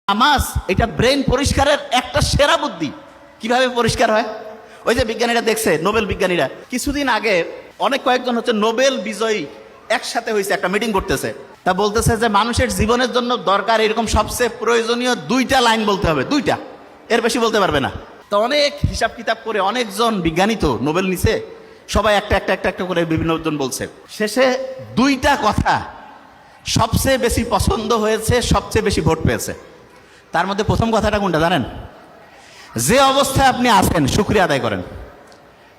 নামাজ এটা ব্রেন পরিষ্কারের একটা সেরা বুদ্ধি। কিভাবে পরিষ্কার হয়? ওই যে বিজ্ঞানীরা দেখছে, নোবেল বিজ্ঞানীরা কিছুদিন আগে কয়েকজন নোবেল বিজয়ী একসাথে হয়েছে, একটা মিটিং করতেছে। তা বলতেছে যে মানুষের জীবনের জন্য দরকার এরকম সবচেয়ে প্রয়োজনীয় 2টা লাইন বলতে হবে, 2টা, এর বেশি বলতে পারবে না। তো অনেক হিসাব কিতাব করে অনেকজন বিজ্ঞানী তো নোবেল নিছে, সবাই একটা করে বিভিন্ন জন বলছে। শেষে 2টা কথা সবচেয়ে বেশি পছন্দ হয়েছে, সবচেয়ে বেশি ভোট পেয়েছে। তার মধ্যে প্রথম কথাটা কোনটা জানেন? যে অবস্থায় আপনি আছেন শুকরিয়া আদায় করেন।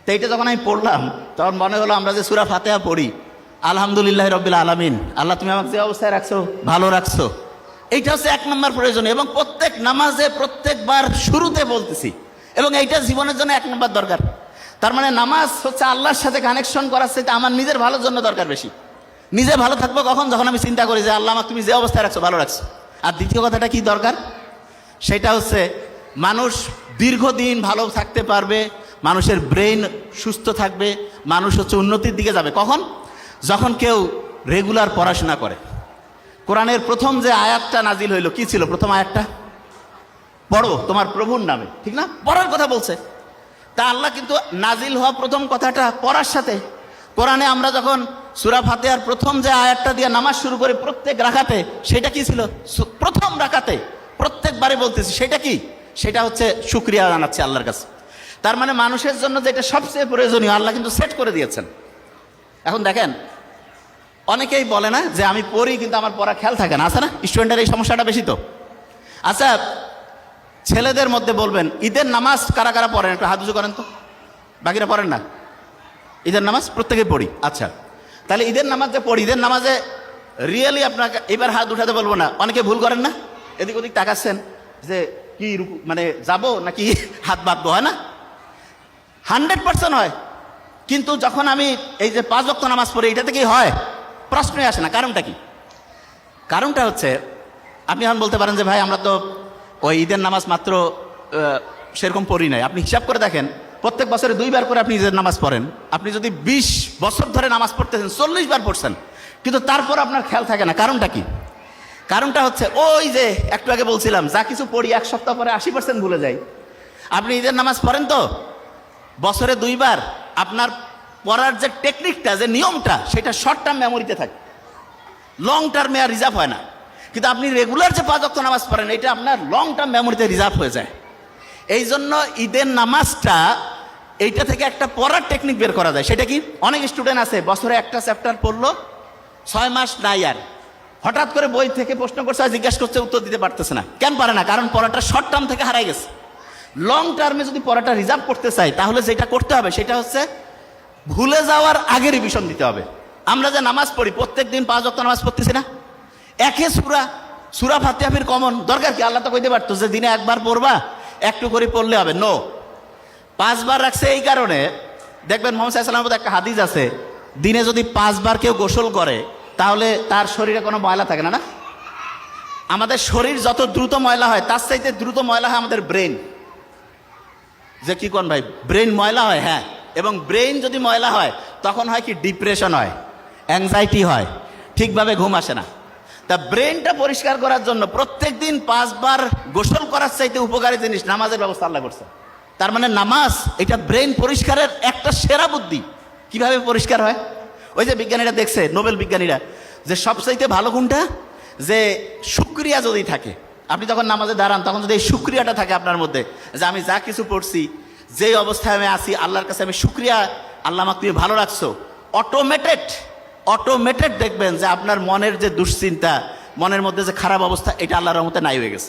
তো এইটা যখন আমি পড়লাম তখন মনে হলো আমরা যে সূরা ফাতিহা পড়ি, আলহামদুলিল্লাহ রাব্বিল আলামিন, আল্লাহ তুমি আমাকে যে অবস্থায় রাখছো ভালো রাখছো, এইটা হচ্ছে 1 নম্বর প্রয়োজন এবং প্রত্যেক নামাজে প্রত্যেকবার শুরুতে বলতেছি, এবং এইটা জীবনের জন্য 1 নম্বর দরকার। তার মানে নামাজ হচ্ছে আল্লাহর সাথে কানেকশন করার চাইতে আমার নিজের ভালোর জন্য দরকার বেশি। নিজে ভালো থাকবো কখন? যখন আমি চিন্তা করি যে আল্লাহ আমাকে তুমি যে অবস্থায় রাখছো ভালো রাখছো। আর দ্বিতীয় কথাটা কি দরকার? সেটা হচ্ছে মানুষ দীর্ঘদিন ভালো থাকতে পারবে, মানুষের ব্রেন সুস্থ থাকবে, মানুষ উন্নতির দিকে যাবে কখন? যখন কেউ রেগুলার পড়াশোনা করে। কোরআনের প্রথম যে আয়াতটা নাজিল হইল, কি ছিল প্রথম আয়াতটা? পড়ো তোমার প্রভুর নামে, ঠিক না? পড়ার কথা বলছে। তা আল্লাহ কিন্তু নাজিল হওয়া প্রথম কথাটা পড়ার সাথে। কোরআনে আমরা যখন সূরা ফাতিহার প্রথম যে আয়াতটা দিয়ে নামাজ শুরু করি প্রত্যেক রাকাতে, সেটা কি ছিল? প্রথম রাকাতে প্রত্যেকবারে বলতেছি, সেটা কি? সেটা হচ্ছে শুকরিয়া জানাচ্ছে আল্লাহর কাছে। তার মানে মানুষের জন্য যেটা সবচেয়ে প্রয়োজনীয় আল্লাহ কিন্তু সেট করে দিয়েছেন। এখন দেখেন, অনেকেই বলে না যে আমি পড়ি কিন্তু আমার পড়া খেয়াল থাকে না, আছে না? স্টুডেন্টের এই সমস্যাটা বেশি তো। আচ্ছা, ছেলেদের মধ্যে বলবেন ঈদের নামাজ কারা কারা পড়েন? একটু হাত উঁচু করেন তো। বাকিরা পড়েন না? ঈদের নামাজ প্রত্যেকেই পড়ি। আচ্ছা, তাহলে ঈদের নামাজ যে পড়ি, ঈদের নামাজে রিয়েলি আপনাকে এবার হাত উঠাতে বলবো না, অনেকে ভুল করেন না? এদিক ওদিক তাকাচ্ছেন যে কি মানে যাব নাকি হাত বাঁধবো, হয় না? 100% হয়। কিন্তু যখন আমি এই যে 5 ওয়াক্ত নামাজ পড়ি, এটা থেকেই হয়? প্রশ্নই আসে না। কারণটা কি? কারণটা হচ্ছে, আপনি এখন বলতে পারেন যে ভাই আমরা তো ওই ঈদের নামাজ মাত্র সেরকম পড়ি নাই। আপনি হিসাব করে দেখেন, প্রত্যেক বছরে 2 বার করে আপনি ঈদের নামাজ পড়েন। আপনি যদি 20 বছর ধরে নামাজ পড়তেছেন, 40 বার পড়ছেন, কিন্তু তারপর আপনার খেয়াল থাকে না। কারণটা কি? কারণটা হচ্ছে ওই যে একটু আগে বলছিলাম, যা কিছু পড়ি 1 সপ্তাহ পরে 80% ভুলে যাই। আপনি ঈদের নামাজ পড়েন তো বছরে 2 বার, আপনার পড়ার যে টেকনিকটা, যে নিয়মটা, সেটা শর্ট টার্ম মেমোরিতে থাকে, লং টার্মে আর রিজার্ভ হয় না। কিন্তু আপনি রেগুলার যে 5 ওয়াক্ত নামাজ পড়েন, এটা আপনার লং টার্ম মেমোরিতে রিজার্ভ হয়ে যায়। এই জন্য ঈদের নামাজটা এইটা থেকে একটা পড়ার টেকনিক বের করা যায়। সেটা কি? অনেক স্টুডেন্ট আছে বছরে একটা চ্যাপ্টার পড়লো, 6 মাস নাই, আর হঠাৎ করে বই থেকে প্রশ্ন করছে, জিজ্ঞাসা করছে, উত্তর দিতে পারতেছে না। কেন পারে না? কারণ পড়াটা শর্ট টার্ম থেকে হারাই গেছে। লং টার্মে যদি পড়াটা রিজার্ভ করতে চাই, তাহলে যেটা করতে হবে সেটা হচ্ছে ভুলে যাওয়ার আগে রিভিশন দিতে হবে। আমরা যে নামাজ পড়ি, প্রত্যেক দিন 5 ওয়াক্ত নামাজ পড়তেছি না, একে সূরা ফাতিহা ফির কমন দরকার কি? আল্লাহ তো কইতে পারতো যে দিনে 1 বার পড়বা, একটু করে পড়লে হবে। নো, 5 বার রাখছে এই কারণে। দেখবেন মুহাম্মদ সাল্লাল্লাহু আলাইহি ওয়াসাল্লামের একটা হাদিস আছে, দিনে যদি 5 বার কেউ গোসল করে তাহলে তার শরীরে কোনো ময়লা থাকে না। না, আমাদের শরীর যত দ্রুত ময়লা হয়, তার চাইতে দ্রুত ময়লা হয় আমাদের ব্রেন। যে কি কোন ভাই, ব্রেন ময়লা হয়? হ্যাঁ। এবং ব্রেন যদি ময়লা হয় তখন হয় কি? ডিপ্রেশন হয়, অ্যাংজাইটি হয়, ঠিকভাবে ঘুম আসে না। তা ব্রেনটা পরিষ্কার করার জন্য প্রত্যেক দিন 5 বার গোসল করার চাইতে উপকারী জিনিস নামাজের ব্যবস্থা আল্লাহ করছে। তার মানে নামাজ এটা ব্রেন পরিষ্কারের একটা সেরা বুদ্ধি। কিভাবে পরিষ্কার হয়? ওই যে বিজ্ঞানীরা দেখছে, নোবেল বিজ্ঞানীরা, যে সবচাইতে ভালো কোনটা? যে শুকরিয়া যদি থাকে, আপনি যখন নামাজে দাঁড়ান তখন যদি এই শুকরিয়াটা থাকে আপনার মধ্যে, যে আমি যা কিছু পড়ছি, যেই অবস্থায় আমি আছি, আল্লাহর কাছে আমি শুকরিয়া, আল্লাহ আমাকে তুমি ভালো রাখছো, অটোমেটেড দেখবেন যে আপনার মনের যে দুশ্চিন্তা, মনের মধ্যে যে খারাপ অবস্থা, এটা আল্লাহর রহমতে নাই হয়ে গেছে।